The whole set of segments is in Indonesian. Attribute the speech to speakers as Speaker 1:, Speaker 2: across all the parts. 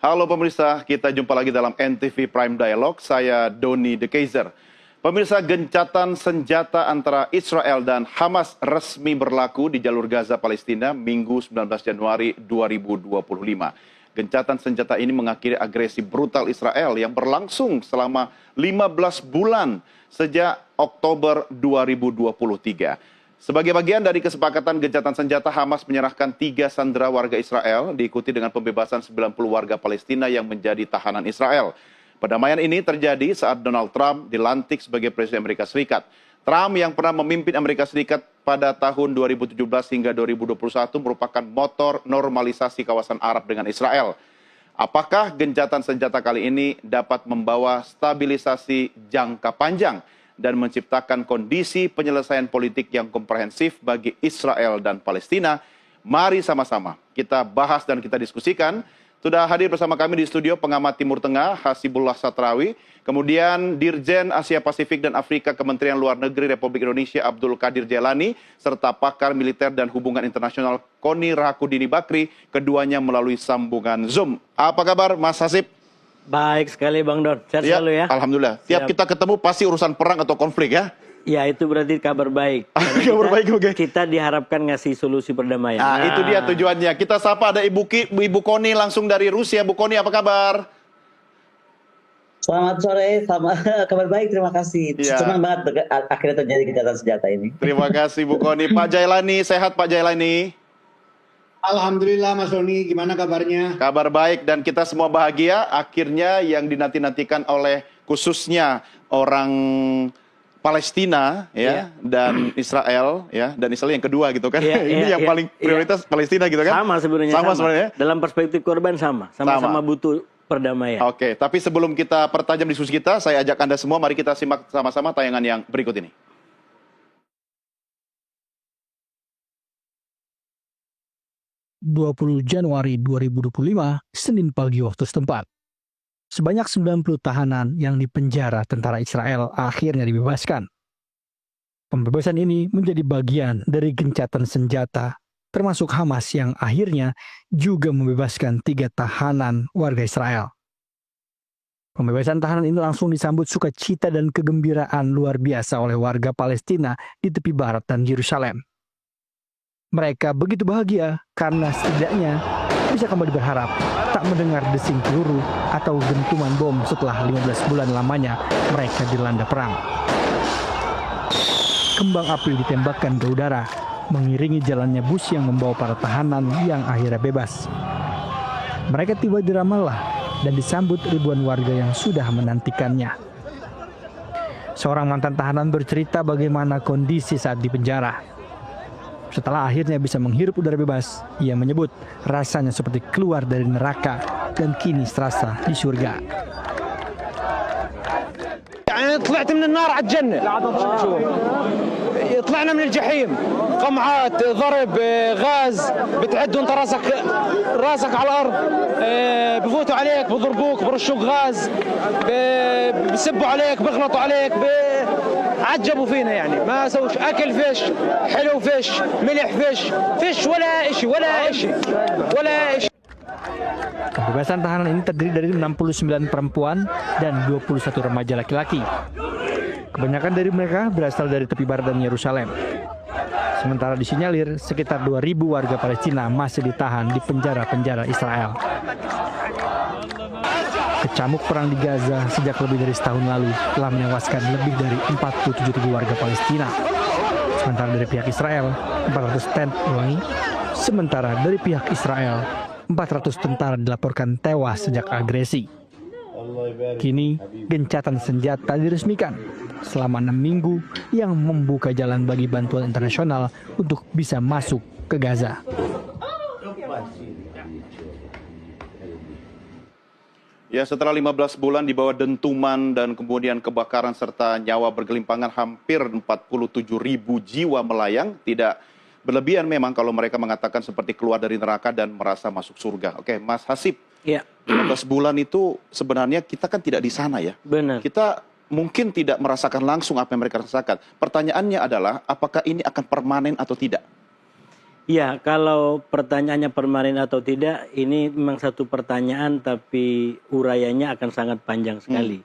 Speaker 1: Halo pemirsa, kita jumpa lagi dalam NTV Prime Dialogue. Saya Doni De Keizer. Pemirsa, gencatan senjata antara Israel dan Hamas resmi berlaku di jalur Gaza, Palestina, Minggu 19 Januari 2025. Gencatan senjata ini mengakhiri agresi brutal Israel yang berlangsung selama 15 bulan sejak Oktober 2023. Sebagai bagian dari kesepakatan gencatan senjata, Hamas menyerahkan 3 sandera warga Israel, diikuti dengan pembebasan 90 warga Palestina yang menjadi tahanan Israel. Perdamaian ini terjadi saat Donald Trump dilantik sebagai Presiden Amerika Serikat. Trump yang pernah memimpin Amerika Serikat pada tahun 2017 hingga 2021 merupakan motor normalisasi kawasan Arab dengan Israel. Apakah gencatan senjata kali ini dapat membawa stabilisasi jangka panjang dan menciptakan kondisi penyelesaian politik yang komprehensif bagi Israel dan Palestina? Mari sama-sama kita bahas dan kita diskusikan. Sudah hadir bersama kami di studio pengamat Timur Tengah Hasibullah Satrawi, kemudian Dirjen Asia Pasifik dan Afrika Kementerian Luar Negeri Republik Indonesia Abdul Qadir Jailani, serta pakar militer dan hubungan internasional Koni Rahakundini Bakri, keduanya melalui sambungan Zoom. Apa kabar Mas Hasib?
Speaker 2: Baik sekali Bang Don, sehat selalu ya.
Speaker 1: Alhamdulillah. Tiap kita ketemu pasti urusan perang atau konflik ya.
Speaker 2: Ya, itu berarti kabar baik.
Speaker 1: Kabar baik, oke.
Speaker 2: Kita diharapkan ngasih solusi perdamaian.
Speaker 1: Nah, itu dia tujuannya. Kita sapa ada Ibu Koni langsung dari Rusia. Bu Koni, apa kabar?
Speaker 3: Selamat sore, sama kabar baik, terima kasih.
Speaker 1: Ya.
Speaker 3: Senang banget akhirnya terjadi gencatan senjata ini.
Speaker 1: Terima kasih Bu Koni. Pak Jailani, sehat Pak Jailani?
Speaker 4: Alhamdulillah Mas Doni, gimana kabarnya?
Speaker 1: Kabar baik dan kita semua bahagia. Akhirnya yang dinanti-nantikan oleh khususnya orang Palestina ya, dan Israel ya, dan Israel yang kedua gitu kan. Ini yang paling prioritas Palestina gitu kan.
Speaker 2: Sama sebenarnya.
Speaker 1: Sama sebenarnya.
Speaker 2: Dalam perspektif korban sama-sama butuh perdamaian.
Speaker 1: Oke, tapi sebelum kita pertajam diskusi kita, saya ajak Anda semua mari kita simak sama-sama tayangan yang berikut ini.
Speaker 5: Januari 2025, Senin pagi waktu setempat. Sebanyak 90 tahanan yang dipenjara tentara Israel akhirnya dibebaskan. Pembebasan ini menjadi bagian dari gencatan senjata, termasuk Hamas yang akhirnya juga membebaskan 3 tahanan warga Israel. Pembebasan tahanan ini langsung disambut sukacita dan kegembiraan luar biasa oleh warga Palestina di tepi barat dan Yerusalem. Mereka begitu bahagia karena setidaknya bisa kembali berharap tak mendengar desing peluru atau dentuman bom setelah 15 bulan lamanya mereka dilanda perang. Kembang api ditembakkan ke udara, mengiringi jalannya bus yang membawa para tahanan yang akhirnya bebas. Mereka tiba di Ramallah dan disambut ribuan warga yang sudah menantikannya. Seorang mantan tahanan bercerita bagaimana kondisi saat di penjara. Setelah akhirnya bisa menghirup udara bebas, ia menyebut rasanya seperti keluar dari neraka dan kini serasa di surga.
Speaker 6: طلعت من النار على الجنة طلعنا من الجحيم قمعات ضرب غاز بتعد وانت راسك على الارض بفوتوا عليك بضربوك برشوك غاز بسبوا عليك بغلطوا عليك عجبوا فينا يعني ما سووش اكل فيش حلو فيش ملح فيش ولا اشي ولا اشي ولا اشي.
Speaker 5: Pembebasan tahanan ini terdiri dari 69 perempuan dan 21 remaja laki-laki. Kebanyakan dari mereka berasal dari tepi barat dan Yerusalem. Sementara disinyalir sekitar 2.000 warga Palestina masih ditahan di penjara-penjara Israel. Kecamuk perang di Gaza sejak lebih dari setahun lalu telah menewaskan lebih dari 47.000 warga Palestina. Sementara dari pihak Israel, 400 tentara dilaporkan tewas sejak agresi. Kini, gencatan senjata diresmikan selama 6 minggu yang membuka jalan bagi bantuan internasional untuk bisa masuk ke Gaza.
Speaker 1: Ya, setelah 15 bulan di bawah dentuman dan kemudian kebakaran serta nyawa bergelimpangan, hampir 47.000 jiwa melayang. Tidak berlebihan memang kalau mereka mengatakan seperti keluar dari neraka dan merasa masuk surga. Oke, Mas Hasib,
Speaker 2: Ya.
Speaker 1: 15 bulan itu sebenarnya kita kan tidak di sana ya.
Speaker 2: Benar.
Speaker 1: Kita mungkin tidak merasakan langsung apa yang mereka rasakan. Pertanyaannya adalah, apakah ini akan permanen atau tidak?
Speaker 2: Ya, kalau pertanyaannya permanen atau tidak, ini memang satu pertanyaan, tapi uraiannya akan sangat panjang sekali.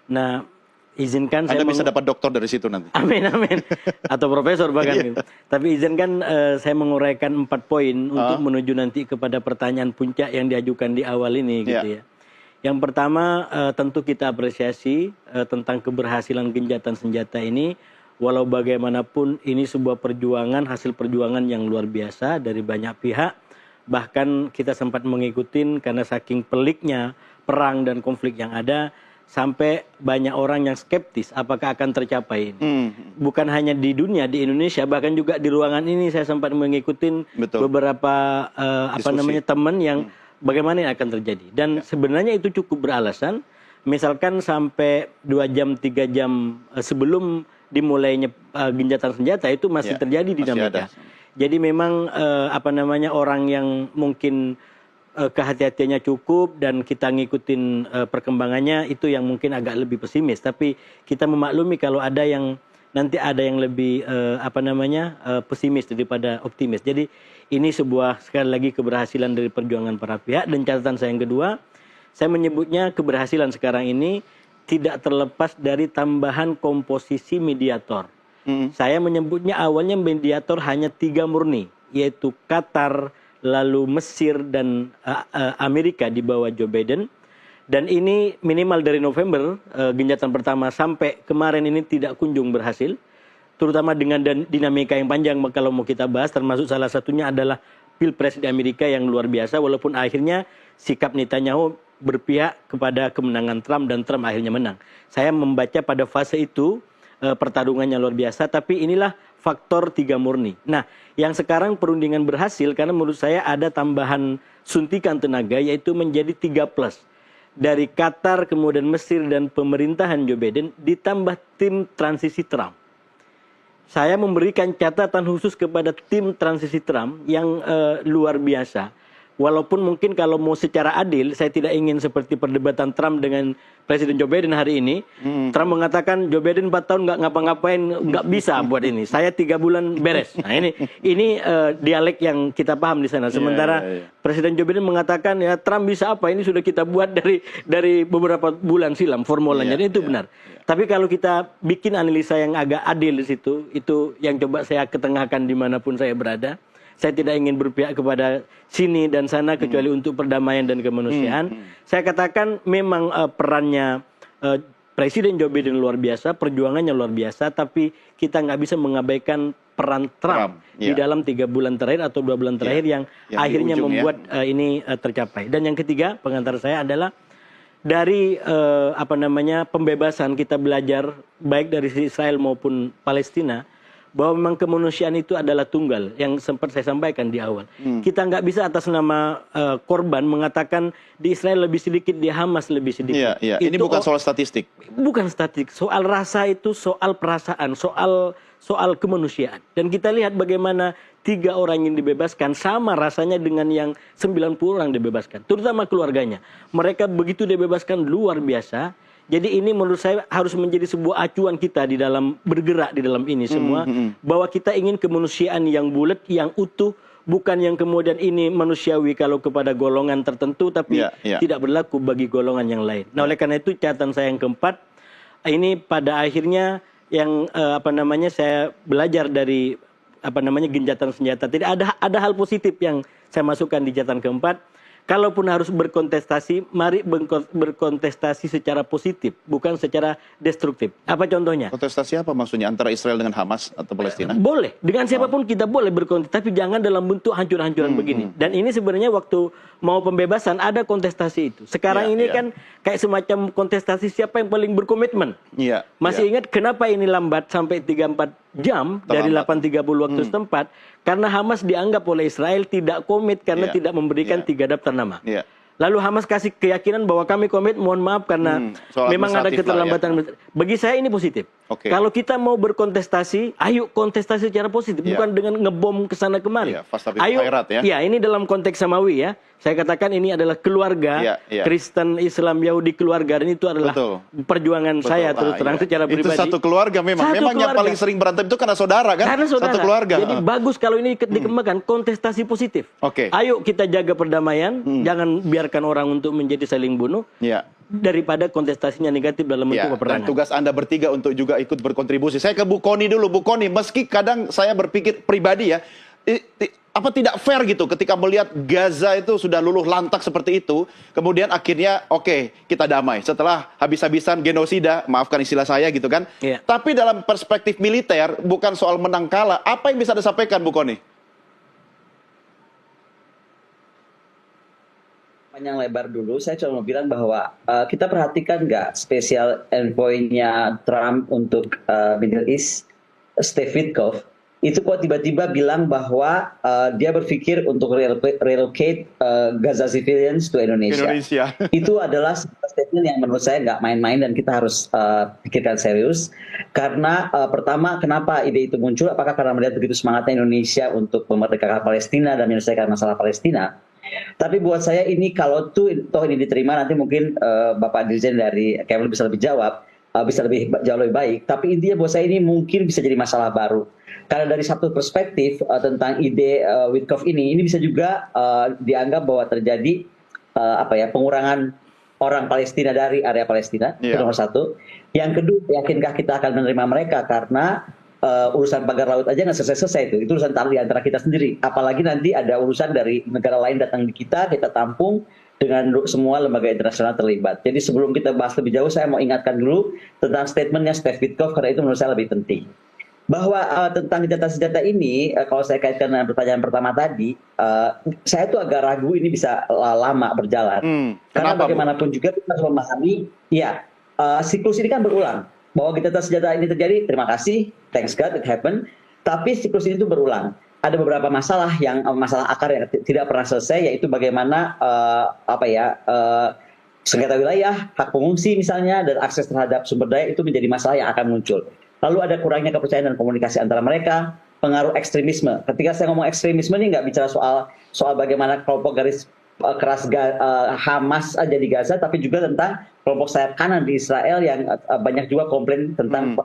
Speaker 2: Nah, izinkan
Speaker 1: Anda
Speaker 2: saya
Speaker 1: bisa dapat doktor dari situ nanti.
Speaker 2: Amin, amin. Atau profesor bahkan. Tapi izinkan saya menguraikan 4 poin untuk menuju nanti kepada pertanyaan puncak yang diajukan di awal ini, gitu ya. Yang pertama, tentu kita apresiasi tentang keberhasilan gencatan senjata ini. Walau bagaimanapun ini sebuah perjuangan, hasil perjuangan yang luar biasa dari banyak pihak. Bahkan kita sempat mengikuti karena saking peliknya perang dan konflik yang ada, sampai banyak orang yang skeptis apakah akan tercapai ini. Bukan hanya di dunia, di Indonesia, bahkan juga di ruangan ini saya sempat mengikuti beberapa teman yang bagaimana yang akan terjadi. Dan sebenarnya itu cukup beralasan. Misalkan sampai 2 jam, 3 jam sebelum dimulainya gencatan senjata itu masih terjadi dinamika. Jadi memang orang yang mungkin kehati-hatiannya cukup dan kita ngikutin perkembangannya itu yang mungkin agak lebih pesimis. Tapi kita memaklumi kalau ada yang nanti ada yang lebih pesimis daripada optimis. Jadi ini sebuah sekali lagi keberhasilan dari perjuangan para pihak. Dan catatan saya yang kedua, saya menyebutnya keberhasilan sekarang ini tidak terlepas dari tambahan komposisi mediator. Saya menyebutnya awalnya mediator hanya 3 murni, yaitu Qatar, lalu Mesir, dan Amerika di bawah Joe Biden. Dan ini minimal dari November, gencatan pertama sampai kemarin ini tidak kunjung berhasil. Terutama dengan dinamika yang panjang kalau mau kita bahas, termasuk salah satunya adalah Pilpres di Amerika yang luar biasa, walaupun akhirnya sikap Netanyahu berpihak kepada kemenangan Trump dan Trump akhirnya menang. Saya membaca pada fase itu pertarungannya luar biasa, tapi inilah faktor 3 murni. Nah, yang sekarang perundingan berhasil karena menurut saya ada tambahan suntikan tenaga yaitu menjadi 3+. Dari Qatar, kemudian Mesir dan pemerintahan Joe Biden ditambah tim transisi Trump. Saya memberikan catatan khusus kepada tim transisi Trump yang luar biasa. Walaupun mungkin kalau mau secara adil, saya tidak ingin seperti perdebatan Trump dengan Presiden Joe Biden hari ini. Trump mengatakan Joe Biden 4 tahun nggak ngapa-ngapain, nggak bisa buat ini. Saya 3 bulan beres. Nah ini dialek yang kita paham di sana. Sementara Presiden Joe Biden mengatakan ya Trump bisa apa? Ini sudah kita buat dari beberapa bulan silam formulanya. Jadi itu benar. Tapi kalau kita bikin analisa yang agak adil di situ, itu yang coba saya ketengahkan dimanapun saya berada. Saya tidak ingin berpihak kepada sini dan sana kecuali untuk perdamaian dan kemanusiaan. Saya katakan memang perannya Presiden Joe Biden luar biasa, perjuangannya luar biasa, tapi kita nggak bisa mengabaikan peran Trump di dalam 3 bulan terakhir atau 2 bulan terakhir yang akhirnya membuat ini tercapai. Dan yang ketiga, pengantar saya adalah dari pembebasan kita belajar baik dari Israel maupun Palestina, bahwa memang kemanusiaan itu adalah tunggal yang sempat saya sampaikan di awal. Kita nggak bisa atas nama korban mengatakan di Israel lebih sedikit, di Hamas lebih sedikit.
Speaker 1: Ini bukan soal statistik.
Speaker 2: Bukan statistik, soal rasa itu, soal perasaan, soal kemanusiaan. Dan kita lihat bagaimana 3 orang yang dibebaskan sama rasanya dengan yang 90 orang dibebaskan, terutama keluarganya. Mereka begitu dibebaskan luar biasa. Jadi ini menurut saya harus menjadi sebuah acuan kita di dalam bergerak di dalam ini semua. Bahwa kita ingin kemanusiaan yang bulat, yang utuh. Bukan yang kemudian ini manusiawi kalau kepada golongan tertentu, tapi tidak berlaku bagi golongan yang lain. Nah oleh karena itu catatan saya yang keempat, ini pada akhirnya yang saya belajar dari gencatan senjata. Tidak ada hal positif yang saya masukkan di catatan keempat. Kalaupun harus berkontestasi, mari berkontestasi secara positif, bukan secara destruktif. Apa contohnya?
Speaker 1: Kontestasi apa maksudnya? Antara Israel dengan Hamas atau Palestina?
Speaker 2: Boleh. Dengan siapapun kita boleh berkontestasi, tapi jangan dalam bentuk hancur-hancuran begini. Dan ini sebenarnya waktu mau pembebasan ada kontestasi itu. Sekarang ini kan kayak semacam kontestasi siapa yang paling berkomitmen. Masih ingat kenapa ini lambat sampai 3-4 jam dari 8.30 waktu setempat? Karena Hamas dianggap oleh Israel tidak komit karena tidak memberikan 3 daftar nama. Lalu Hamas kasih keyakinan bahwa kami komit, mohon maaf karena memang ada keterlambatan. Bagi saya ini positif.
Speaker 1: Oke.
Speaker 2: Kalau kita mau berkontestasi, ayo kontestasi secara positif,
Speaker 1: Iya.
Speaker 2: bukan dengan ngebom ke sana kemari.
Speaker 1: Iya, fasta
Speaker 2: Ayo,
Speaker 1: khairat ya.
Speaker 2: ya ini dalam konteks samawi ya. Saya katakan ini adalah keluarga,
Speaker 1: Iya, iya.
Speaker 2: Kristen, Islam, Yahudi, keluarga, dan itu adalah
Speaker 1: Betul.
Speaker 2: perjuangan saya
Speaker 1: Betul.
Speaker 2: terus
Speaker 1: Ah,
Speaker 2: terang
Speaker 1: iya.
Speaker 2: secara pribadi.
Speaker 1: Itu satu keluarga memang.
Speaker 2: Satu
Speaker 1: Memang yang
Speaker 2: keluarga.
Speaker 1: paling sering berantem itu karena saudara kan?
Speaker 2: Karena saudara.
Speaker 1: Satu keluarga.
Speaker 2: Jadi bagus kalau ini dikembangkan kontestasi positif.
Speaker 1: Oke.
Speaker 2: Ayo kita jaga perdamaian, jangan biarkan orang untuk menjadi saling bunuh
Speaker 1: Iya.
Speaker 2: daripada kontestasinya negatif dalam bentuk
Speaker 1: Ya, dan
Speaker 2: peperangan.
Speaker 1: tugas Anda bertiga untuk juga ikut berkontribusi. Saya ke Bu Koni dulu. Bu Koni, meski kadang saya berpikir pribadi ya, apa tidak fair gitu ketika melihat Gaza itu sudah luluh lantak seperti itu, kemudian akhirnya oke, kita damai setelah habis-habisan genosida, maafkan istilah saya gitu kan.
Speaker 2: Iya.
Speaker 1: Tapi dalam perspektif militer, bukan soal menang kalah, apa yang bisa disampaikan Bu Koni?
Speaker 3: Panjang lebar dulu, saya cuma mau bilang bahwa kita perhatikan nggak spesial endpoint-nya Trump untuk Middle East, Steve Witkoff, itu kok tiba-tiba bilang bahwa dia berpikir untuk relocate Gaza civilians to Indonesia. Itu adalah statement yang menurut saya nggak main-main dan kita harus pikirkan serius. Karena pertama, kenapa ide itu muncul? Apakah karena melihat begitu semangatnya Indonesia untuk memerdekakan Palestina dan menyelesaikan masalah Palestina? Tapi buat saya ini kalau toh ini diterima, nanti mungkin Bapak Dirjen dari Kemlu bisa lebih jawab, bisa jauh lebih baik. Tapi intinya buat saya ini mungkin bisa jadi masalah baru. Karena dari satu perspektif tentang ide Witkoff ini bisa juga dianggap bahwa terjadi pengurangan orang Palestina dari area Palestina. Itu nomor satu. Yang kedua, yakinkah kita akan menerima mereka karena urusan pagar laut aja nggak selesai-selesai itu urusan di antara kita sendiri, apalagi nanti ada urusan dari negara lain datang di kita tampung dengan semua lembaga internasional terlibat. Jadi sebelum kita bahas lebih jauh, saya mau ingatkan dulu tentang statementnya Steve Witkoff, karena itu menurut saya lebih penting. Bahwa tentang senjata-senjata ini, kalau saya kaitkan dengan pertanyaan pertama tadi, saya tuh agak ragu ini bisa lama berjalan. Karena bagaimanapun juga kita harus memahami, siklus ini kan berulang. Bahwa gencatan senjata ini terjadi, terima kasih, thanks God it happened. Tapi siklus ini itu berulang. Ada beberapa masalah akar yang tidak pernah selesai, yaitu bagaimana sengketa wilayah, hak pengungsi misalnya, dan akses terhadap sumber daya itu menjadi masalah yang akan muncul. Lalu ada kurangnya kepercayaan dan komunikasi antara mereka, pengaruh ekstremisme. Ketika saya ngomong ekstremisme ini nggak bicara soal bagaimana kelompok garis keras Hamas aja di Gaza, tapi juga tentang kelompok sayap kanan di Israel yang banyak juga komplain tentang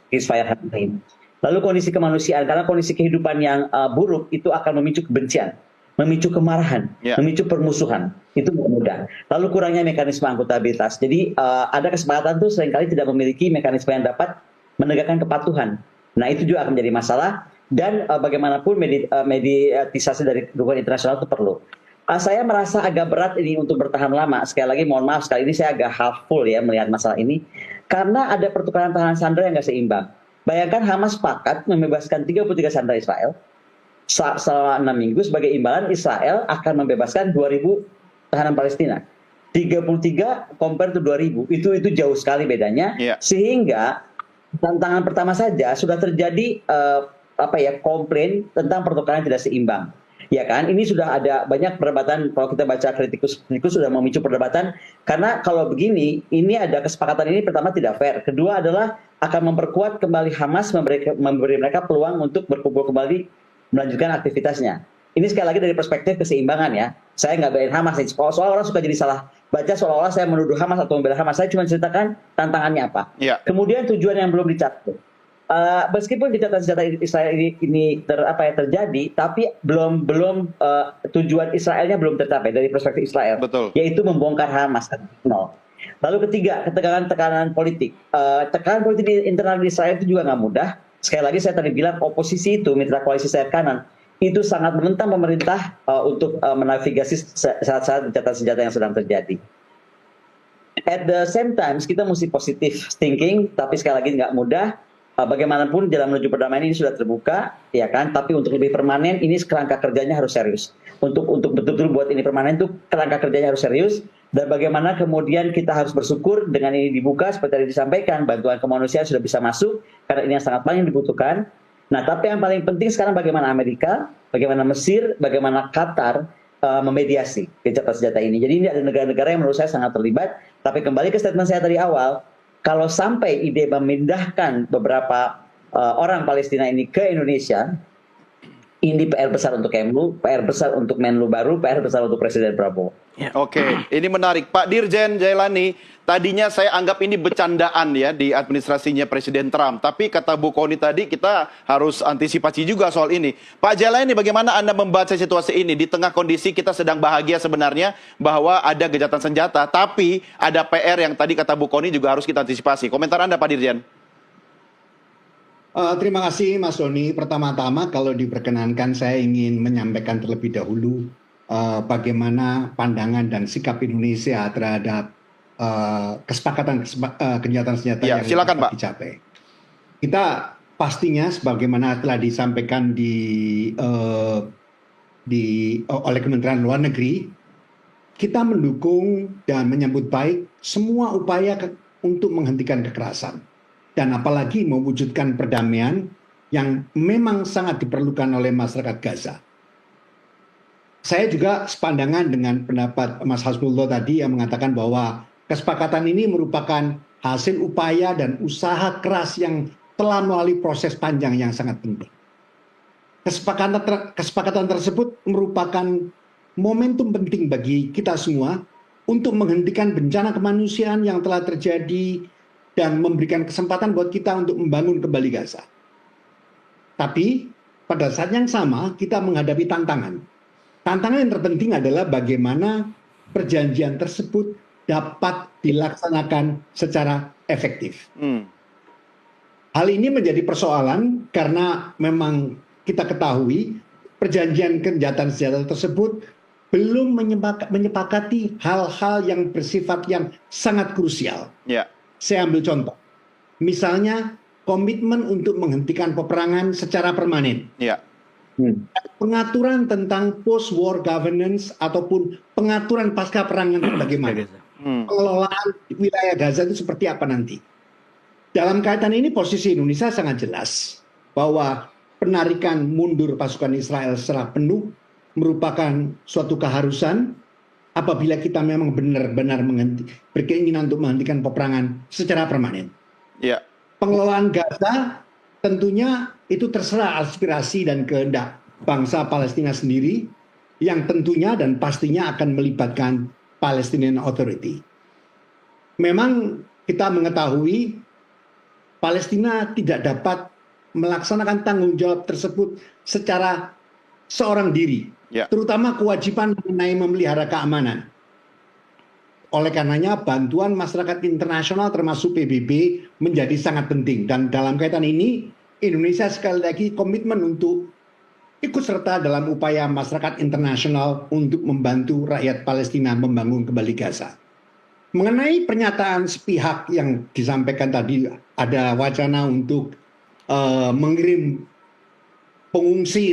Speaker 3: ceasefire ini. Lalu kondisi kemanusiaan, karena kondisi kehidupan yang buruk itu akan memicu kebencian, memicu kemarahan, memicu permusuhan. Itu mudah. Lalu kurangnya mekanisme akuntabilitas. Jadi ada kesepakatan tuh seringkali tidak memiliki mekanisme yang dapat menegakkan kepatuhan. Nah itu juga akan menjadi masalah. Dan bagaimanapun mediatisasi dari dukungan internasional itu perlu. Saya merasa agak berat ini untuk bertahan lama. Sekali lagi mohon maaf, sekali ini saya agak half full ya melihat masalah ini. Karena ada pertukaran tahanan sandera yang nggak seimbang. Bayangkan Hamas sepakat membebaskan 33 sandera Israel. Selama 6 minggu sebagai imbalan Israel akan membebaskan 2.000 tahanan Palestina. 33 compare to 2.000. Itu jauh sekali bedanya. Sehingga tantangan pertama saja sudah terjadi komplain tentang pertukaran tidak seimbang. Ya kan, ini sudah ada banyak perdebatan. Kalau kita baca kritikus sudah memicu perdebatan. Karena kalau begini, ini ada kesepakatan ini pertama tidak fair. Kedua adalah akan memperkuat kembali Hamas, memberi mereka peluang untuk berkumpul kembali, melanjutkan aktivitasnya. Ini sekali lagi dari perspektif keseimbangan ya. Saya nggak belain Hamas nih. Soal orang suka jadi salah baca seolah-olah saya menuduh Hamas atau membela Hamas. Saya cuma ceritakan tantangannya apa. Kemudian tujuan yang belum dicapai. Meskipun gencatan senjata Israel ini terjadi, tapi belum tujuan Israelnya belum tercapai dari perspektif Israel, yaitu membongkar Hamas. Lalu ketiga, tekanan politik. Tekanan politik di internal di Israel itu juga nggak mudah. Sekali lagi saya tadi bilang oposisi itu mitra koalisi sayap kanan itu sangat menentang pemerintah untuk menavigasi saat-saat gencatan senjata yang sedang terjadi. At the same time kita mesti positive thinking, tapi sekali lagi nggak mudah. Bagaimanapun jalan menuju perdamaian ini sudah terbuka, ya kan? Tapi untuk lebih permanen, ini kerangka kerjanya harus serius. Untuk betul-betul buat ini permanen itu kerangka kerjanya harus serius. Dan bagaimana kemudian kita harus bersyukur dengan ini dibuka seperti tadi disampaikan, bantuan kemanusiaan sudah bisa masuk karena ini yang sangat paling dibutuhkan. Nah, tapi yang paling penting sekarang bagaimana Amerika, bagaimana Mesir, bagaimana Qatar memediasi gencatan senjata ini. Jadi ini ada negara-negara yang menurut saya sangat terlibat. Tapi kembali ke statement saya tadi awal. kalau sampai ide memindahkan beberapa orang Palestina ini ke Indonesia, ini PR besar untuk Kemlu, PR besar untuk Menlu baru, PR besar untuk Presiden Prabowo.
Speaker 1: Oke, ini menarik. Pak Dirjen Jailani, tadinya saya anggap ini bercandaan ya di administrasinya Presiden Trump. Tapi kata Bu Kony tadi, kita harus antisipasi juga soal ini. Pak Jailani, bagaimana Anda membaca situasi ini? Di tengah kondisi kita sedang bahagia sebenarnya bahwa ada gencatan senjata, tapi ada PR yang tadi kata Bu Kony juga harus kita antisipasi. Komentar Anda, Pak Dirjen?
Speaker 4: Terima kasih Mas Doni. Pertama-tama kalau diperkenankan saya ingin menyampaikan terlebih dahulu bagaimana pandangan dan sikap Indonesia terhadap kesepakatan gencatan senjata yang
Speaker 1: silakan, Pak.
Speaker 4: dicapai. Kita pastinya sebagaimana telah disampaikan oleh Kementerian Luar Negeri, kita mendukung dan menyambut baik semua upaya untuk menghentikan kekerasan. Dan apalagi mewujudkan perdamaian yang memang sangat diperlukan oleh masyarakat Gaza. Saya juga sepandangan dengan pendapat Mas Hasbullah tadi yang mengatakan bahwa kesepakatan ini merupakan hasil upaya dan usaha keras yang telah melalui proses panjang yang sangat penting. Kesepakatan tersebut merupakan momentum penting bagi kita semua untuk menghentikan bencana kemanusiaan yang telah terjadi dan memberikan kesempatan buat kita untuk membangun kembali Gaza. Tapi pada saat yang sama kita menghadapi tantangan. Tantangan yang terpenting adalah bagaimana perjanjian tersebut dapat dilaksanakan secara efektif. Hal ini menjadi persoalan karena memang kita ketahui perjanjian gencatan senjata tersebut belum menyepakati hal-hal yang bersifat yang sangat krusial. Saya ambil contoh, misalnya komitmen untuk menghentikan peperangan secara permanen. Pengaturan tentang post-war governance ataupun pengaturan pasca perang itu bagaimana? Pengelolaan wilayah Gaza itu seperti apa nanti? Dalam kaitan ini posisi Indonesia sangat jelas bahwa penarikan mundur pasukan Israel secara penuh merupakan suatu keharusan apabila kita memang benar-benar berkeinginan untuk menghentikan peperangan secara permanen. Pengelolaan Gaza tentunya itu terserah aspirasi dan kehendak bangsa Palestina sendiri yang tentunya dan pastinya akan melibatkan Palestinian Authority. Memang kita mengetahui Palestina tidak dapat melaksanakan tanggung jawab tersebut secara seorang diri, terutama kewajiban mengenai memelihara keamanan. Oleh karenanya bantuan masyarakat internasional termasuk PBB menjadi sangat penting. Dan dalam kaitan ini Indonesia sekali lagi komitmen untuk ikut serta dalam upaya masyarakat internasional untuk membantu rakyat Palestina membangun kembali Gaza. Mengenai pernyataan sepihak yang disampaikan tadi, ada wacana untuk mengirim pengungsi,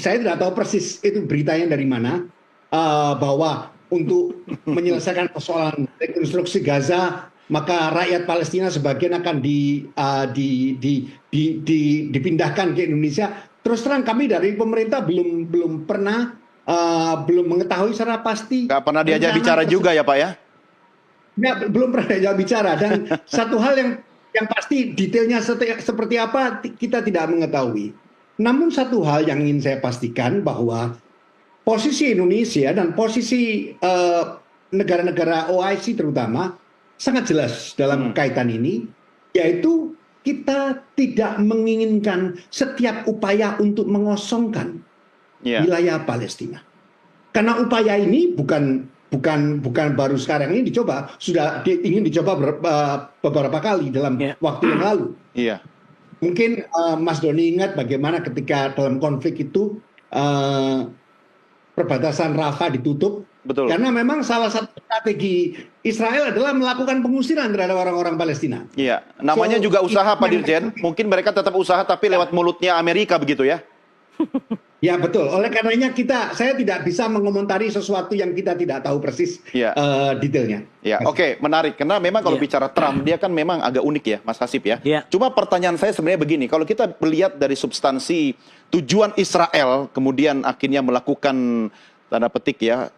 Speaker 4: saya tidak tahu persis itu beritanya dari mana, bahwa untuk menyelesaikan persoalan rekonstruksi Gaza, maka rakyat Palestina sebagian akan dipindahkan ke Indonesia. Terus terang kami dari pemerintah belum pernah belum mengetahui secara pasti.
Speaker 1: Nggak pernah diajak bicara juga ya Pak ya?
Speaker 4: Belum pernah diajak bicara, dan satu hal yang pasti detailnya seperti apa kita tidak mengetahui. Namun satu hal yang ingin saya pastikan bahwa posisi Indonesia dan posisi negara-negara OIC terutama sangat jelas dalam kaitan ini, yaitu kita tidak menginginkan setiap upaya untuk mengosongkan wilayah Palestina. Karena upaya ini bukan baru sekarang ini dicoba, sudah ingin dicoba beberapa kali dalam waktu yang lalu. Mungkin Mas Doni ingat bagaimana ketika dalam konflik itu perbatasan Rafah ditutup.
Speaker 1: Betul.
Speaker 4: Karena memang salah satu strategi Israel adalah melakukan pengusiran terhadap orang-orang Palestina.
Speaker 1: Iya, namanya juga usaha Pak Dirjen. Mungkin mereka tetap usaha tapi lewat mulutnya Amerika begitu ya?
Speaker 4: Ya betul. Oleh karenanya saya tidak bisa mengomentari sesuatu yang kita tidak tahu persis detailnya.
Speaker 1: Ya, oke, menarik. Karena memang kalau bicara Trump, dia kan memang agak unik ya, Mas Hasib ya. Cuma pertanyaan saya sebenarnya begini, kalau kita melihat dari substansi tujuan Israel, kemudian akhirnya melakukan tanda petik ya,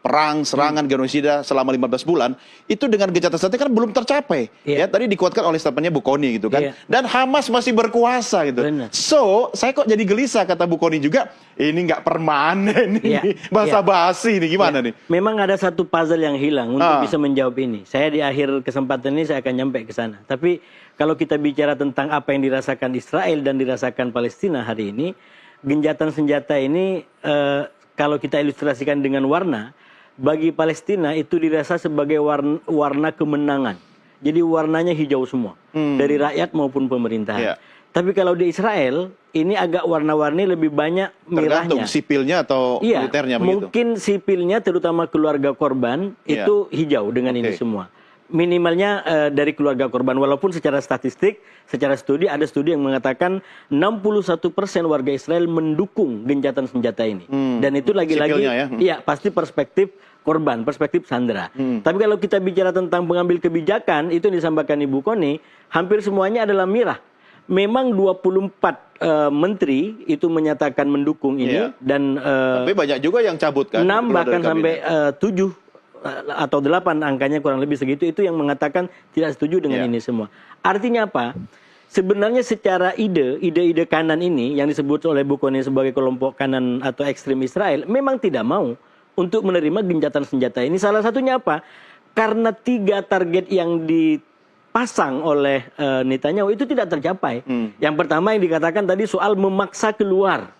Speaker 1: perang, serangan, genosida selama 15 bulan, itu dengan gencatan senjata kan belum tercapai. Ya, tadi dikuatkan oleh statementnya Bu Kony gitu kan. Dan Hamas masih berkuasa gitu.
Speaker 2: Benar.
Speaker 1: So, saya kok jadi gelisah kata Bu Kony juga, ini nggak permanen ini. Basa-basi ini gimana nih?
Speaker 2: Memang ada satu puzzle yang hilang untuk bisa menjawab ini. Saya di akhir kesempatan ini saya akan nyampe ke sana. Tapi kalau kita bicara tentang apa yang dirasakan Israel dan dirasakan Palestina hari ini, gencatan senjata ini kalau kita ilustrasikan dengan warna, bagi Palestina itu dirasa sebagai warna kemenangan. Jadi warnanya hijau semua, dari rakyat maupun pemerintahan. Tapi kalau di Israel, ini agak warna-warni lebih banyak merahnya.
Speaker 1: Tergantung sipilnya atau militernya begitu?
Speaker 2: Mungkin sipilnya terutama keluarga korban itu hijau dengan ini semua. Minimalnya dari keluarga korban, walaupun secara statistik, secara studi, ada studi yang mengatakan 61% warga Israel mendukung gencatan senjata ini. Dan itu lagi-lagi, pasti perspektif korban, perspektif sandera. Tapi kalau kita bicara tentang pengambil kebijakan, itu yang disampaikan Ibu Kony, hampir semuanya adalah mirah. Memang 24 menteri itu menyatakan mendukung ini, dan
Speaker 1: tapi banyak juga yang cabut kan?
Speaker 2: 6 bahkan sampai 7 atau 8 angkanya kurang lebih segitu, itu yang mengatakan tidak setuju dengan ini semua. Artinya apa? Sebenarnya secara ide-ide kanan ini yang disebut oleh Bu Kony sebagai kelompok kanan atau ekstrem Israel memang tidak mau untuk menerima gencatan senjata ini. Salah satunya apa? Karena 3 target yang dipasang oleh Netanyahu itu tidak tercapai. Yang pertama yang dikatakan tadi soal memaksa keluar.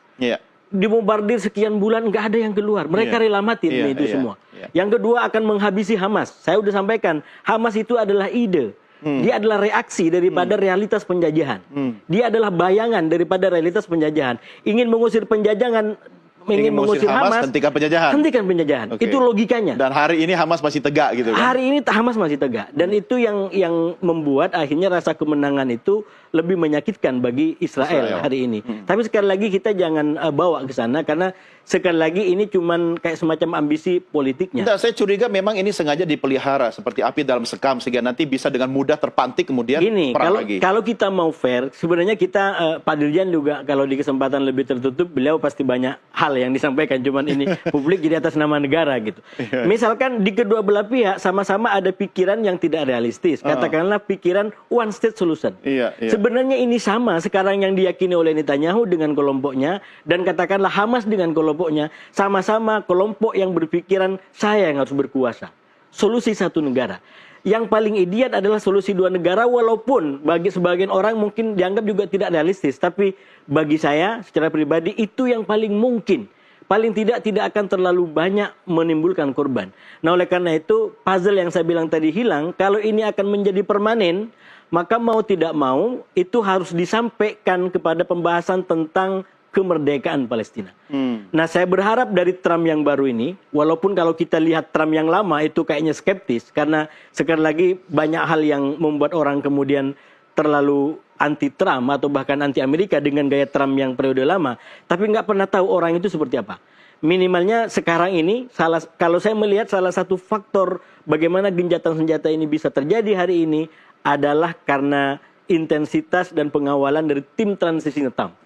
Speaker 2: Dibombardir sekian bulan nggak ada yang keluar. Mereka rela mati itu semua. Yang kedua akan menghabisi Hamas. Saya sudah sampaikan, Hamas itu adalah ide. Dia adalah reaksi daripada realitas penjajahan. Dia adalah bayangan daripada realitas penjajahan. Ingin mengusir penjajahan, ingin mengusir Hamas,
Speaker 1: hentikan penjajahan.
Speaker 2: Hentikan penjajahan. Itu logikanya.
Speaker 1: Dan hari ini Hamas masih tegak gitu kan?
Speaker 2: Hari ini Hamas masih tegak. Dan itu yang membuat akhirnya rasa kemenangan itu lebih menyakitkan bagi Israel hari ini. Tapi sekali lagi kita jangan bawa ke sana, karena sekali lagi ini cuman kayak semacam ambisi politiknya.
Speaker 1: Enggak, saya curiga memang ini sengaja dipelihara seperti api dalam sekam sehingga nanti bisa dengan mudah terpantik kemudian perang lagi.
Speaker 2: Kalau kita mau fair, sebenarnya kita Pak Dirjan juga kalau di kesempatan lebih tertutup, beliau pasti banyak hal yang disampaikan, cuman ini publik jadi atas nama negara gitu. Misalkan di kedua belah pihak sama-sama ada pikiran yang tidak realistis. Katakanlah pikiran one state solution. Sebenarnya ini sama sekarang yang diyakini oleh Netanyahu dengan kelompoknya, dan katakanlah Hamas dengan kelompoknya, sama-sama kelompok yang berpikiran saya yang harus berkuasa. Solusi satu negara. Yang paling ideal adalah solusi 2 negara, walaupun bagi sebagian orang mungkin dianggap juga tidak realistis. Tapi bagi saya secara pribadi itu yang paling mungkin. Paling tidak akan terlalu banyak menimbulkan korban. Nah, oleh karena itu puzzle yang saya bilang tadi hilang. Kalau ini akan menjadi permanen, maka mau tidak mau itu harus disampaikan kepada pembahasan tentang kemerdekaan Palestina. Nah, saya berharap dari Trump yang baru ini, walaupun kalau kita lihat Trump yang lama itu kayaknya skeptis, karena sekali lagi banyak hal yang membuat orang kemudian terlalu anti-Trump atau bahkan anti-Amerika dengan gaya Trump yang periode lama, tapi nggak pernah tahu orang itu seperti apa. Minimalnya sekarang ini, kalau saya melihat salah satu faktor bagaimana gencatan senjata ini bisa terjadi hari ini adalah karena intensitas dan pengawalan dari tim transisi Trump.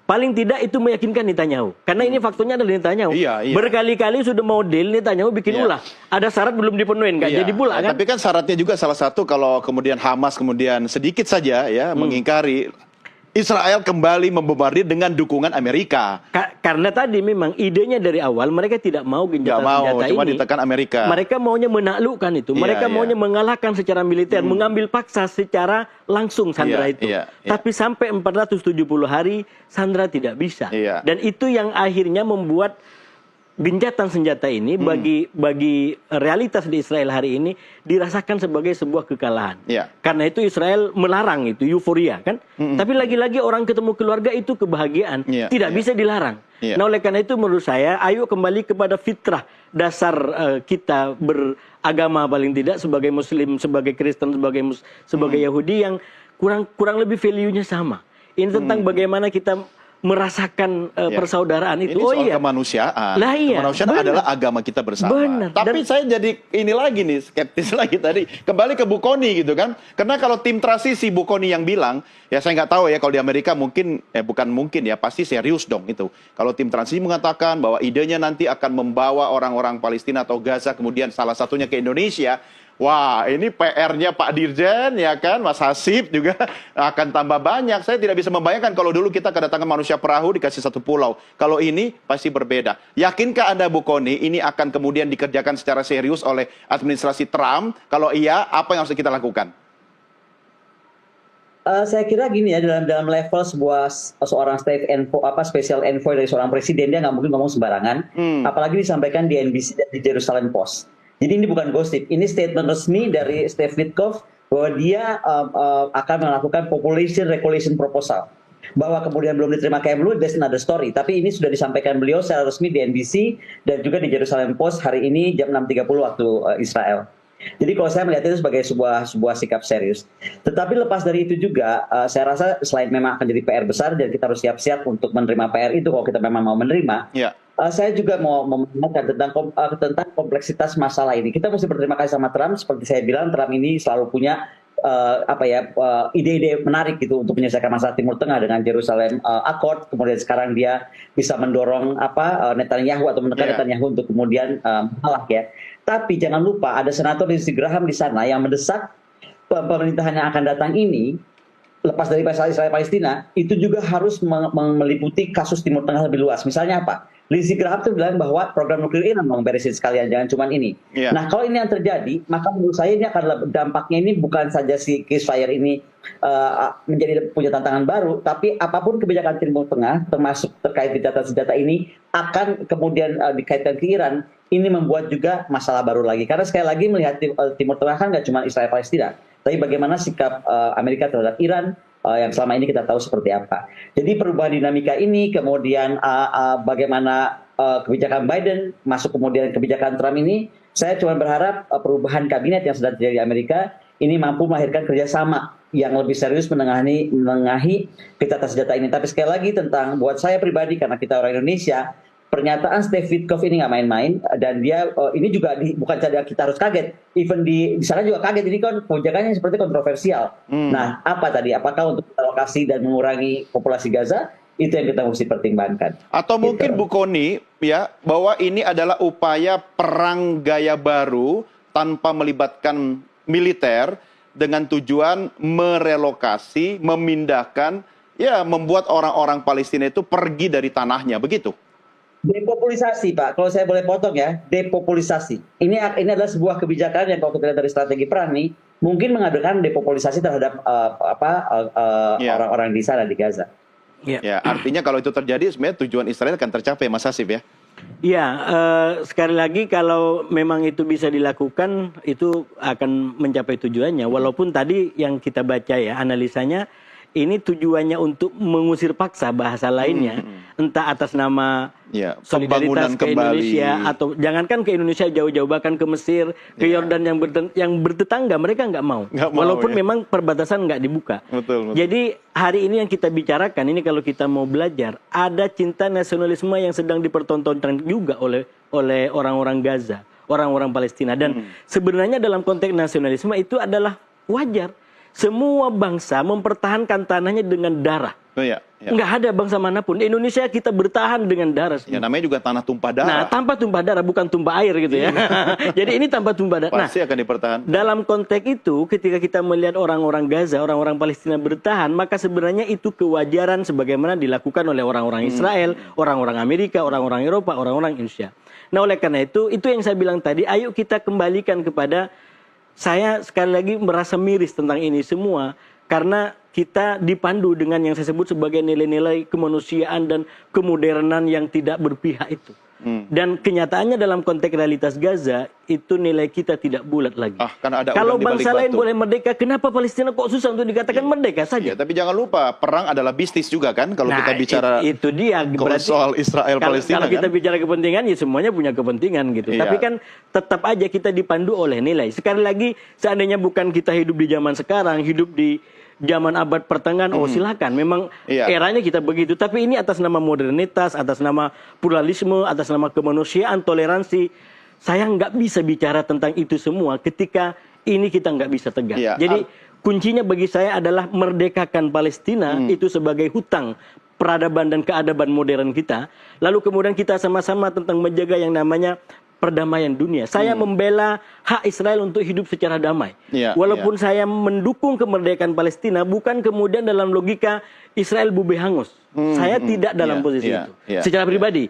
Speaker 2: Paling tidak itu meyakinkan Netanyahu. Karena ini faktornya adalah Netanyahu. Berkali-kali sudah mau deal, Netanyahu bikin ulah. Ada syarat belum dipenuhin, nggak jadi pula kan?
Speaker 1: Tapi kan syaratnya juga salah satu kalau kemudian Hamas kemudian sedikit saja mengingkari, Israel kembali membombardir dengan dukungan Amerika.
Speaker 2: Karena tadi memang idenya dari awal mereka tidak mau gencatan senjata
Speaker 1: cuma
Speaker 2: ini.
Speaker 1: ditekan Amerika.
Speaker 2: Mereka maunya menaklukkan itu. Mereka maunya mengalahkan secara militer, mengambil paksa secara langsung Sandra itu. Tapi sampai 470 hari Sandra tidak bisa. Dan itu yang akhirnya membuat gencatan senjata ini bagi realitas di Israel hari ini dirasakan sebagai sebuah kekalahan. Karena itu Israel melarang itu, euforia kan. Tapi lagi-lagi orang ketemu keluarga itu kebahagiaan. Tidak bisa dilarang. Nah, oleh karena itu menurut saya, ayo kembali kepada fitrah dasar kita beragama paling tidak, sebagai Muslim, sebagai Kristen, sebagai Yahudi yang kurang lebih value-nya sama. Ini tentang bagaimana kita merasakan persaudaraan itu.
Speaker 1: Ini soal kemanusiaan.
Speaker 2: Lah iya,
Speaker 1: Kemanusiaan adalah agama kita bersama.
Speaker 2: Benar.
Speaker 1: Tapi saya jadi ini lagi nih, skeptis lagi tadi. Kembali ke Bu Kony gitu kan. Karena kalau tim transisi Bu Kony yang bilang, ya saya nggak tahu ya kalau di Amerika mungkin, bukan mungkin ya, pasti serius dong itu. Kalau tim transisi mengatakan bahwa idenya nanti akan membawa orang-orang Palestina atau Gaza kemudian salah satunya ke Indonesia. Wah, ini PR-nya Pak Dirjen, ya kan, Mas Hasib juga akan tambah banyak. Saya tidak bisa membayangkan kalau dulu kita kedatangan manusia perahu dikasih satu pulau. Kalau ini pasti berbeda. Yakinkah Anda, Bu Kony, ini akan kemudian dikerjakan secara serius oleh administrasi Trump? Kalau iya, apa yang harus kita lakukan?
Speaker 3: Saya kira gini ya, dalam level seorang special envoy dari seorang presiden, dia nggak mungkin ngomong sembarangan. Apalagi disampaikan di NBC dan di Jerusalem Post. Jadi ini bukan gosip, ini statement resmi dari Steve Witkoff bahwa dia akan melakukan population regulation proposal. Bahwa kemudian belum diterima Kemlu, that's another story. Tapi ini sudah disampaikan beliau secara resmi di NBC dan juga di Jerusalem Post hari ini jam 6.30 waktu Israel. Jadi kalau saya melihat itu sebagai sebuah sikap serius. Tetapi lepas dari itu juga, saya rasa selain memang akan jadi PR besar dan kita harus siap-siap untuk menerima PR itu kalau kita memang mau menerima. Saya juga mau mengingatkan tentang kompleksitas masalah ini. Kita mesti berterima kasih sama Trump. Seperti saya bilang, Trump ini selalu punya ide-ide menarik gitu untuk menyelesaikan masalah Timur Tengah dengan Jerusalem Accord. Kemudian sekarang dia bisa mendorong Netanyahu atau menekan Netanyahu untuk kemudian mengalah ya. Tapi jangan lupa ada senator Lindsey Graham di sana yang mendesak pemerintahan yang akan datang ini, lepas dari masalah Israel Palestina, itu juga harus meliputi kasus Timur Tengah lebih luas. Misalnya apa? Lindsey Graham itu bilang bahwa program nuklir Iran mau beresin sekalian, jangan cuma ini. Nah, kalau ini yang terjadi, maka menurut saya ini akan dampaknya ini bukan saja si ceasefire ini menjadi punya tantangan baru, tapi apapun kebijakan Timur Tengah, termasuk terkait gencatan senjata ini, akan kemudian dikaitkan ke Iran. Ini membuat juga masalah baru lagi. Karena sekali lagi melihat Timur Tengah kan nggak cuma Israel Palestina, tapi bagaimana sikap Amerika terhadap Iran yang selama ini kita tahu seperti apa. Jadi perubahan dinamika ini, kemudian bagaimana kebijakan Biden masuk kemudian kebijakan Trump ini, saya cuma berharap perubahan kabinet yang sedang terjadi di Amerika ini mampu melahirkan kerjasama yang lebih serius menengahi gencatan senjata ini. Tapi sekali lagi tentang buat saya pribadi, karena kita orang Indonesia, pernyataan Steve Witkoff ini nggak main-main, dan dia ini juga bukan saja kita harus kaget, even di sana juga kaget. Ini kan kebijakannya seperti kontroversial. Nah, apa tadi? Apakah untuk alokasi dan mengurangi populasi Gaza? Itu yang kita mesti pertimbangkan.
Speaker 1: Atau mungkin Bu Kony ya, bahwa ini adalah upaya perang gaya baru tanpa melibatkan militer dengan tujuan merelokasi, memindahkan, ya membuat orang-orang Palestina itu pergi dari tanahnya, begitu?
Speaker 3: Depopulisasi, Pak. Kalau saya boleh potong ya, depopulisasi. Ini adalah sebuah kebijakan yang kalau kita lihat dari strategi perang nih, mungkin mengadakan depopulisasi terhadap orang-orang di sana di Gaza.
Speaker 1: Ya, artinya kalau itu terjadi, sebenarnya tujuan Israel akan tercapai, Mas Hasib ya.
Speaker 2: Ya, sekali lagi kalau memang itu bisa dilakukan, itu akan mencapai tujuannya. Walaupun tadi yang kita baca ya, analisanya, ini tujuannya untuk mengusir paksa, bahasa lainnya, entah atas nama solidaritas ke Indonesia, atau jangankan ke Indonesia jauh-jauh, bahkan ke Mesir, ke Yordan yang bertetangga, mereka nggak mau. Walaupun memang perbatasan nggak dibuka. Jadi hari ini yang kita bicarakan, ini kalau kita mau belajar, ada cinta nasionalisme yang sedang dipertontonkan juga oleh orang-orang Gaza, orang-orang Palestina. Dan sebenarnya dalam konteks nasionalisme itu adalah wajar. Semua bangsa mempertahankan tanahnya dengan darah. Nggak ada bangsa manapun. Di Indonesia kita bertahan dengan darah.
Speaker 1: Ya, namanya juga tanah tumpah darah.
Speaker 2: Nah, tanpa tumpah darah, bukan tumpah air gitu ya. Jadi ini tanpa tumpah darah.
Speaker 1: Pasti akan dipertahankan.
Speaker 2: Dalam konteks itu, ketika kita melihat orang-orang Gaza, orang-orang Palestina bertahan, maka sebenarnya itu kewajaran sebagaimana dilakukan oleh orang-orang Israel, orang-orang Amerika, orang-orang Eropa, orang-orang Indonesia. Nah, oleh karena itu yang saya bilang tadi, ayo kita kembalikan kepada, saya sekali lagi merasa miris tentang ini semua, karena kita dipandu dengan yang saya sebut sebagai nilai-nilai kemanusiaan dan kemodernan yang tidak berpihak itu. Dan kenyataannya dalam konteks realitas Gaza, itu nilai kita tidak bulat lagi. Kalau bangsa lain boleh merdeka, kenapa Palestina kok susah untuk dikatakan merdeka saja?
Speaker 1: Tapi jangan lupa, perang adalah bisnis juga kan, kalau kita bicara
Speaker 2: itu dia,
Speaker 1: soal Israel-Palestina.
Speaker 2: Kalau kita bicara kepentingan, ya semuanya punya kepentingan gitu. Tapi kan tetap aja kita dipandu oleh nilai. Sekali lagi, seandainya bukan kita hidup di zaman sekarang, hidup di zaman abad pertengahan, oh silakan, memang
Speaker 1: Iya.
Speaker 2: eranya kita begitu. Tapi ini atas nama modernitas, atas nama pluralisme, atas nama kemanusiaan, toleransi. Saya nggak bisa bicara tentang itu semua ketika ini kita nggak bisa tegak.
Speaker 1: Iya.
Speaker 2: Jadi kuncinya bagi saya adalah merdekakan Palestina itu sebagai hutang peradaban dan keadaban modern kita. Lalu kemudian kita sama-sama tentang menjaga yang namanya perdamaian dunia. Saya membela hak Israel untuk hidup secara damai.
Speaker 1: Iya,
Speaker 2: Walaupun saya mendukung kemerdekaan Palestina, bukan kemudian dalam logika Israel bube hangus. Saya tidak dalam posisi itu. Secara pribadi.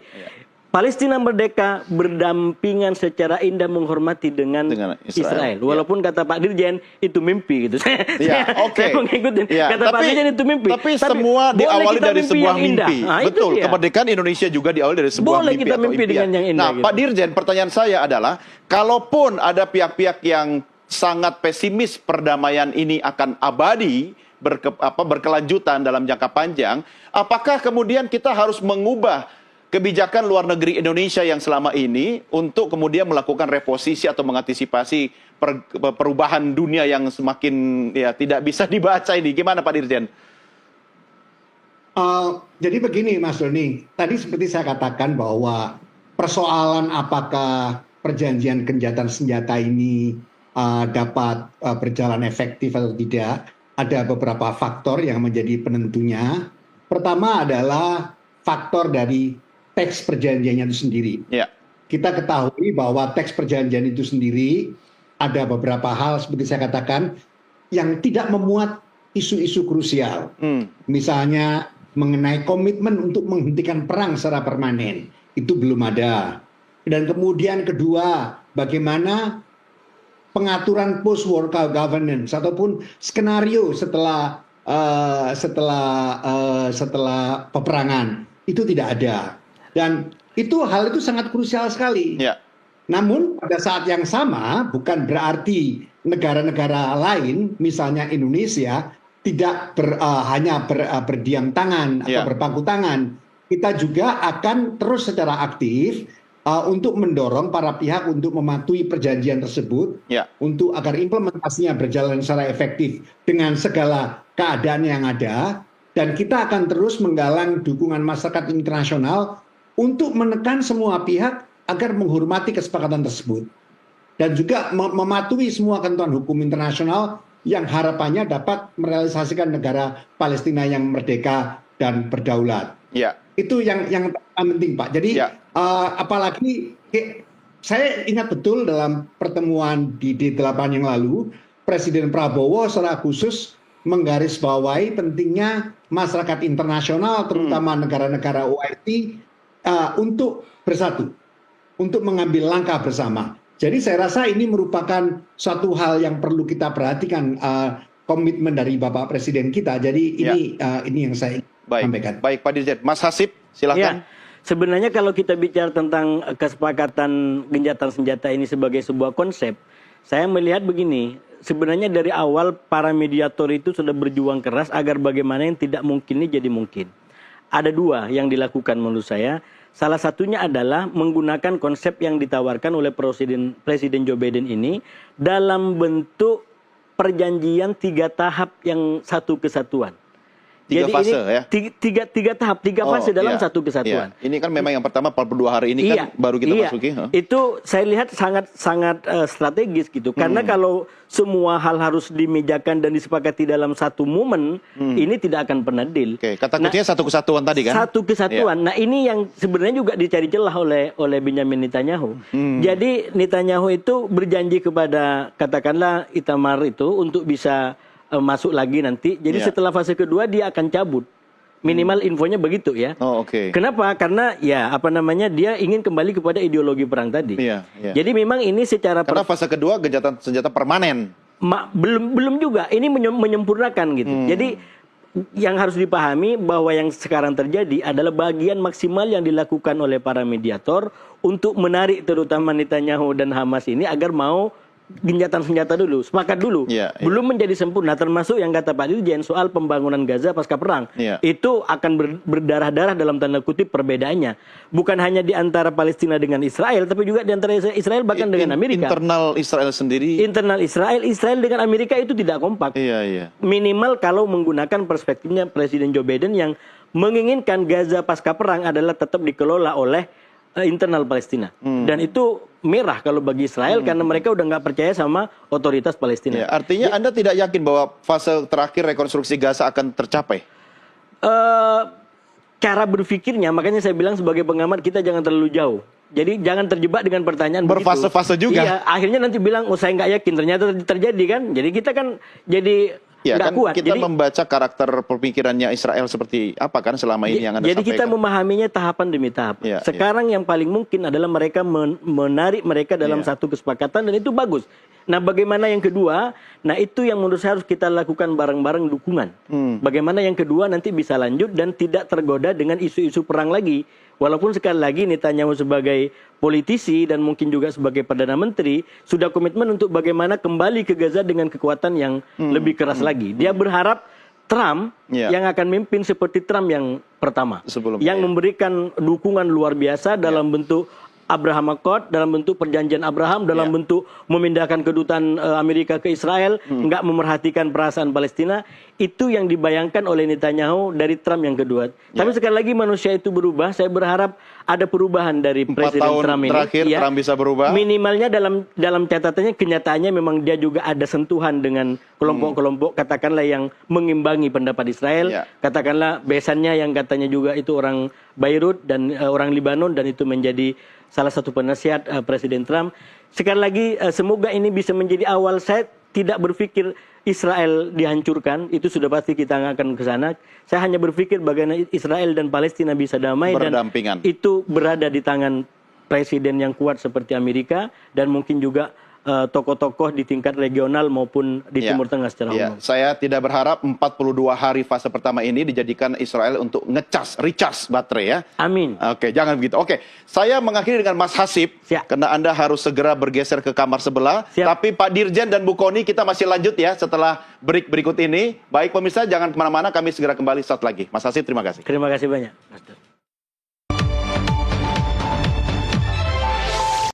Speaker 2: Palestina merdeka berdampingan secara indah menghormati dengan Israel. Walaupun kata Pak Dirjen itu mimpi gitu. Saya mengikuti kata Pak Dirjen itu mimpi.
Speaker 1: Tapi semua diawali dari sebuah mimpi.
Speaker 2: Nah,
Speaker 1: betul. Kemerdekaan Indonesia juga diawali dari sebuah
Speaker 2: boleh
Speaker 1: mimpi.
Speaker 2: Kita mimpi dengan yang indah.
Speaker 1: Nah, gitu. Pak Dirjen, pertanyaan saya adalah, kalaupun ada pihak-pihak yang sangat pesimis perdamaian ini akan abadi, berkelanjutan dalam jangka panjang, apakah kemudian kita harus mengubah kebijakan luar negeri Indonesia yang selama ini untuk kemudian melakukan reposisi atau mengantisipasi perubahan dunia yang semakin tidak bisa dibaca ini? Gimana Pak Dirjen?
Speaker 4: Jadi begini Mas Doni, tadi seperti saya katakan bahwa persoalan apakah perjanjian gencatan senjata ini dapat berjalan efektif atau tidak, ada beberapa faktor yang menjadi penentunya. Pertama adalah faktor dari teks perjanjiannya itu sendiri. Kita ketahui bahwa teks perjanjian itu sendiri ada beberapa hal seperti saya katakan yang tidak memuat isu-isu krusial. Misalnya mengenai komitmen untuk menghentikan perang secara permanen, itu belum ada. Dan kemudian kedua, bagaimana pengaturan post-war governance ataupun skenario setelah peperangan itu tidak ada. Dan hal itu sangat krusial sekali. Namun pada saat yang sama bukan berarti negara-negara lain, misalnya Indonesia, tidak hanya berdiam tangan atau berpangku tangan. Kita juga akan terus secara aktif untuk mendorong para pihak untuk mematuhi perjanjian tersebut, untuk agar implementasinya berjalan secara efektif dengan segala keadaan yang ada. Dan kita akan terus menggalang dukungan masyarakat internasional untuk menekan semua pihak agar menghormati kesepakatan tersebut. Dan juga mematuhi semua ketentuan hukum internasional yang harapannya dapat merealisasikan negara Palestina yang merdeka dan berdaulat. Itu yang penting Pak. Jadi apalagi saya ingat betul dalam pertemuan di D8 yang lalu, Presiden Prabowo secara khusus menggarisbawahi pentingnya masyarakat internasional, terutama negara-negara OIC, untuk bersatu, untuk mengambil langkah bersama. Jadi saya rasa ini merupakan suatu hal yang perlu kita perhatikan, komitmen dari Bapak Presiden kita. Jadi ini yang saya sampaikan.
Speaker 1: Baik Pak Dirjen. Mas Hasib, silakan.
Speaker 2: Sebenarnya kalau kita bicara tentang kesepakatan gencatan senjata ini sebagai sebuah konsep, saya melihat begini. Sebenarnya dari awal para mediator itu sudah berjuang keras agar bagaimana yang tidak mungkin ini jadi mungkin. Ada dua yang dilakukan menurut saya. Salah satunya adalah menggunakan konsep yang ditawarkan oleh Presiden Joe Biden ini dalam bentuk perjanjian 3 tahap yang satu kesatuan.
Speaker 1: Tiga fase ya?
Speaker 2: Tiga tahap, tiga fase dalam satu kesatuan.
Speaker 1: Ini kan memang yang pertama 42 hari ini kan baru kita masuki.
Speaker 2: Itu saya lihat sangat strategis gitu. Karena kalau semua hal harus dimejakan dan disepakati dalam satu momen, ini tidak akan pernah deal.
Speaker 1: Kata kuncinya satu kesatuan tadi kan? Satu
Speaker 2: kesatuan. Nah ini yang sebenarnya juga dicari celah oleh Benjamin Netanyahu. Jadi Netanyahu itu berjanji kepada katakanlah Itamar itu untuk bisa masuk lagi nanti. Jadi setelah fase kedua dia akan cabut. Minimal infonya begitu ya. Kenapa? Karena dia ingin kembali kepada ideologi perang tadi. Jadi memang ini secara
Speaker 1: karena fase kedua gencatan senjata permanen.
Speaker 2: Belum juga. Ini menyempurnakan gitu. Jadi yang harus dipahami bahwa yang sekarang terjadi adalah bagian maksimal yang dilakukan oleh para mediator untuk menarik terutama Netanyahu dan Hamas ini agar mau gencatan senjata dulu, sepakat dulu. Belum menjadi sempurna, termasuk yang kata Pak Dirjen soal pembangunan Gaza pasca perang. Itu akan berdarah-darah dalam tanda kutip perbedaannya. Bukan hanya di antara Palestina dengan Israel, tapi juga di antara Israel bahkan dengan Amerika.
Speaker 1: Internal Israel sendiri.
Speaker 2: Internal Israel dengan Amerika itu tidak kompak. Minimal kalau menggunakan perspektifnya Presiden Joe Biden yang menginginkan Gaza pasca perang adalah tetap dikelola oleh internal Palestina. Dan itu merah kalau bagi Israel karena mereka udah nggak percaya sama otoritas Palestina.
Speaker 1: Artinya Anda tidak yakin bahwa fase terakhir rekonstruksi Gaza akan tercapai?
Speaker 2: Cara berpikirnya, makanya saya bilang sebagai pengamat kita jangan terlalu jauh. Jadi jangan terjebak dengan pertanyaan
Speaker 1: berfase-fase juga.
Speaker 2: Iya, akhirnya nanti bilang, oh saya nggak yakin, ternyata terjadi kan. Jadi kita kan jadi nggak kuat.
Speaker 1: Kita
Speaker 2: jadi,
Speaker 1: membaca karakter pemikirannya Israel seperti apa kan selama ini yang Anda
Speaker 2: jadi
Speaker 1: sampaikan.
Speaker 2: Kita memahaminya tahapan demi tahap. Sekarang yang paling mungkin adalah mereka menarik mereka dalam satu kesepakatan dan itu bagus. Nah bagaimana yang kedua? Nah itu yang menurut saya harus kita lakukan bareng-bareng dukungan. Bagaimana yang kedua nanti bisa lanjut dan tidak tergoda dengan isu-isu perang lagi. Walaupun sekali lagi Netanyahu sebagai politisi dan mungkin juga sebagai Perdana Menteri sudah komitmen untuk bagaimana kembali ke Gaza dengan kekuatan yang lebih keras lagi. Dia berharap Trump yang akan memimpin seperti Trump yang pertama. Yang memberikan dukungan luar biasa dalam bentuk Abraham Accord, dalam bentuk perjanjian Abraham, dalam bentuk memindahkan kedutaan Amerika ke Israel, nggak memerhatikan perasaan Palestina, itu yang dibayangkan oleh Netanyahu dari Trump yang kedua. Tapi sekali lagi manusia itu berubah, saya berharap ada perubahan dari Presiden Trump ini.
Speaker 1: 4 tahun terakhir Trump bisa berubah.
Speaker 2: Minimalnya dalam catatannya, kenyataannya memang dia juga ada sentuhan dengan kelompok-kelompok katakanlah yang mengimbangi pendapat Israel, katakanlah besannya yang katanya juga itu orang Beirut dan orang Libanon dan itu menjadi salah satu penasihat Presiden Trump. Sekali lagi semoga ini bisa menjadi awal. Saya tidak berpikir Israel dihancurkan, itu sudah pasti kita akan ke sana. Saya hanya berpikir bagaimana Israel dan Palestina bisa damai dan itu berada di tangan presiden yang kuat seperti Amerika dan mungkin juga tokoh-tokoh di tingkat regional maupun di Timur Tengah secara umum.
Speaker 1: Saya tidak berharap 42 hari fase pertama ini dijadikan Israel untuk recharge baterai ya.
Speaker 2: Amin.
Speaker 1: Oke, jangan begitu. Oke, saya mengakhiri dengan Mas Hasib, karena Anda harus segera bergeser ke kamar sebelah. Tapi Pak Dirjen dan Bu Kony kita masih lanjut ya setelah break berikut ini. Baik pemirsa, jangan kemana-mana, kami segera kembali saat lagi. Mas Hasib, terima kasih.
Speaker 2: Terima kasih banyak.